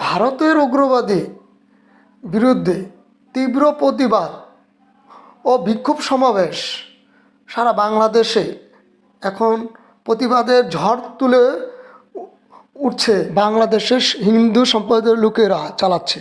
ভারতের উগ্রবাদী বিরুদ্ধে তীব্র প্রতিবাদ ও বিক্ষোভ সমাবেশ সারা বাংলাদেশে এখন প্রতিবাদের ঝড় তুলে উঠছে। বাংলাদেশের হিন্দু সম্প্রদায়ের লোকেরা চালাচ্ছে।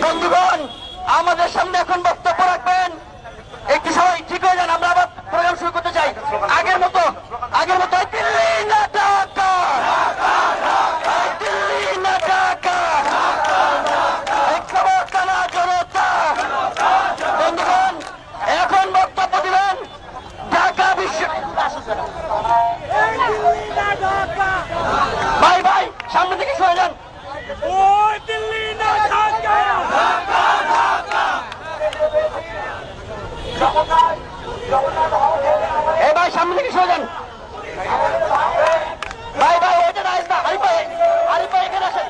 বন্ধুগণ, আমাদের সামনে এখন বক্তব্য রাখবেন। একটু সবাই ঠিক হয়ে যান, আমরা আবার প্রোগ্রাম শুরু করতে চাই। আগের মতো দিল্লি না ঢাকা, দিল্লি না ঢাকা, ঐক্যবদ্ধ জনতা। বন্ধুগণ, এখন বক্তব্য দিবেন ঢাকা ভাই ভাই সামনে থেকে সরে যান। এই ভাই সামনে থেকে সরে যান। ভাই ভাই ওইটা না আসবে। আরিফ ভাই এখানে আসেন।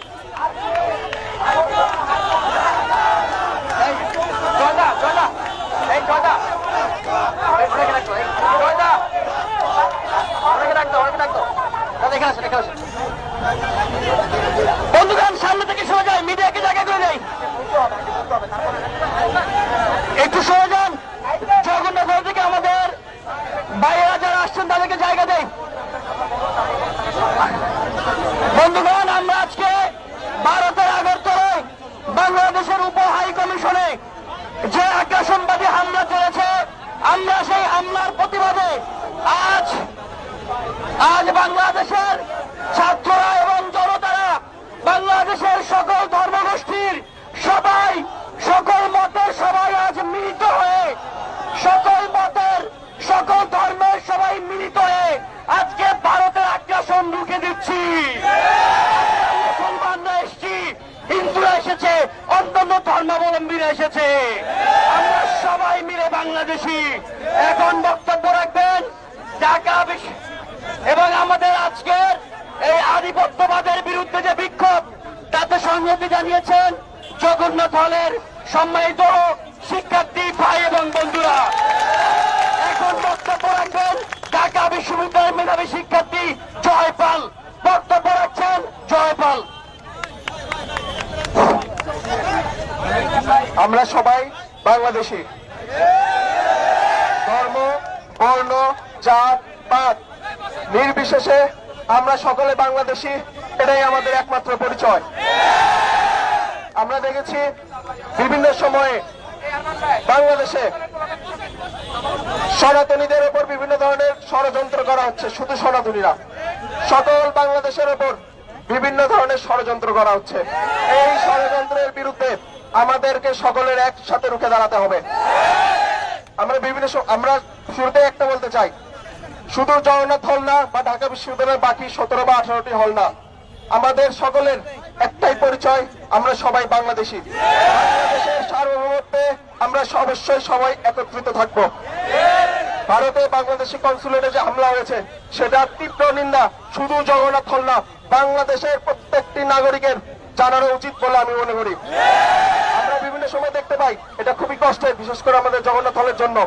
বন্ধুগণ, সামনে থেকে সরে যায়, মিডিয়াকে জায়গা করে নেই। একটু সরে যান। জগন্নাথ থেকে আমাদের বাইরেরা যারা আসছেন তাদেরকে জায়গা দেয়। বন্ধুগণ, আমরা আজকে ভারতের আগরতলায় বাংলাদেশের উপ হাই কমিশনে যে আগ্রাসনবাদী হামলা চলেছে, আমরা সেই হামলার প্রতিবাদে আজ বাংলাদেশের ছাত্ররা এবং জনতারা, বাংলাদেশের সকল ধর্মগোষ্ঠীর সবাই, সকল মতের সবাই আজ মিলিত হয়ে, সকল মতের সকল ধর্মের সবাই মিলিত হয়ে আজকে ভারতের আগ্রাসন রুখে দিচ্ছি। মুসলমানরা এসেছি, হিন্দুরা এসেছে, অন্যান্য ধর্মাবলম্বীরা এসেছে, আমরা সবাই মিলে বাংলাদেশি। এখন বক্তব্য রাখবেন ঢাকা এবং আমাদের আজকের এই আধিপত্যবাদের বিরুদ্ধে যে জানিয়েছেন জগন্নাথ হলের সম্মানিত শিক্ষার্থী ভাই এবং বন্ধুরা। এখন বক্তব্য রাখবেন ঢাকা বিশ্ববিদ্যালয়ের মেধাবী শিক্ষার্থী জয়পাল। বক্তব্য রাখছেন জয়পাল। আমরা সবাই বাংলাদেশি, ধর্ম, বর্ণ, জাত, পাত নির্বিশেষে আমরা সকলে বাংলাদেশি, এটাই আমাদের একমাত্র পরিচয়। আমরা দেখেছি বিভিন্ন সময়ে বাংলাদেশে সনাতনীদের উপর বিভিন্ন ধরনের ষড়যন্ত্র করা হচ্ছে। শুধু সনাতনীরা, সকল বাংলাদেশের উপর বিভিন্ন ধরনের ষড়যন্ত্র করা হচ্ছে। এই ষড়যন্ত্রের বিরুদ্ধে আমাদেরকে সকলের একসাথে রুখে দাঁড়াতে হবে। আমরা শুরুতে একটা বলতে চাই, শুধু জগন্নাথ হল না বা ঢাকা বিশ্ববিদ্যালয়ের বাকি 17 বা 18টি হল না, আমাদের সকলের একটাই পরিচয়, আমরা সবাই বাংলাদেশি। বাংলাদেশের সার্বভৌমত্বে আমরা অবশ্যই সবাই একত্রিত থাকব। ভারতে বাংলাদেশি কনসুলেটে যে হামলা হয়েছে সেটা তীব্র নিন্দা। শুধু জগন্নাথ হল না, বাংলাদেশের প্রত্যেকটি নাগরিকের জানানো উচিত বলে আমি মনে করি। আমরা বিভিন্ন সময় দেখতে পাই, এটা খুবই কষ্টের, বিশেষ করে আমাদের জগন্নাথ হলের জন্য।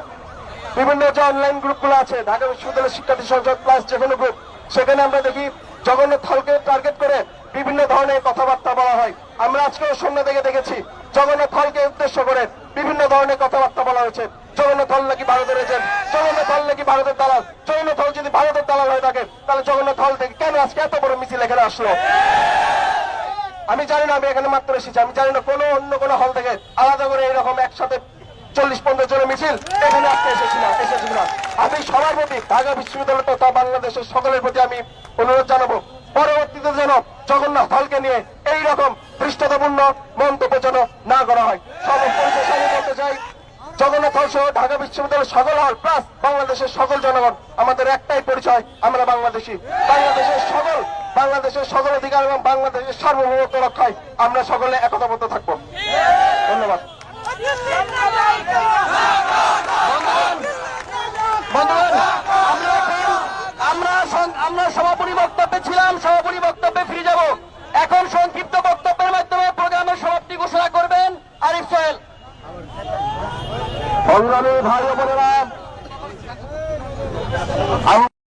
বিভিন্ন যে অনলাইন গ্রুপগুলো আছে, ঢাকা বিশ্ববিদ্যালয়ের শিক্ষার্থী সংসদ প্লাস যে কোনো গ্রুপ, সেখানে আমরা দেখি জগন্নাথ হলকে টার্গেট করে বিভিন্ন ধরনের কথাবার্তা বলা হয়। আমরা আজকেও সামনে থেকে দেখেছি জগন্নাথ হলকে উদ্দেশ্য করে বিভিন্ন ধরনের কথাবার্তা বলা হয়েছে। জগন্নাথ হল নাকি ভারতের এজেন্ট, জগন্নাথ হল নাকি ভারতের দালাল। জগন্নাথ হল যদি ভারতের দালাল হয়ে থাকে তাহলে জগন্নাথ হল থেকে কেন আজকে এত বড় মিছিল এখানে আসলো? আমি জানি না, আমি এখানে মাত্র এসেছি, আমি জানি না কোনো অন্য কোনো হল থেকে আলাদা করে এরকম একসাথে 40-50 জনের মিছিল এখানে আজকে এসেছি না। আমি সবার প্রতি, ঢাকা বিশ্ববিদ্যালয় তথা বাংলাদেশের সকলের প্রতি আমি অনুরোধ জানাবো, পরবর্তীতে যেন জগন্নাথ হলকে নিয়ে এইরকম দৃষ্টতাপূর্ণ মন্তব্য যেন না করা হয়। সর্বপরিশেষে আমি বলতে চাই, জগন্নাথ হল সহ ঢাকা বিশ্ববিদ্যালয়ের সকল হল প্লাস বাংলাদেশের সকল জনগণ, আমাদের একটাই পরিচয়, আমরা বাংলাদেশি। বাংলাদেশের সকল অধিকার এবং বাংলাদেশের সার্বভৌমত্ব রক্ষায় আমরা সকলে একতাবদ্ধ থাকবো। ধন্যবাদ। আমরা সমাপনী বক্তব্যে ছিলাম, সমাপনী বক্তব্যে ফিরে যাব। এখন সংক্ষিপ্ত বক্তব্যের মাধ্যমে প্রোগ্রামের সমাপ্তি ঘোষণা করবেন আরিফ সোহেল। সংগ্রামী ভাই ও বোনেরা,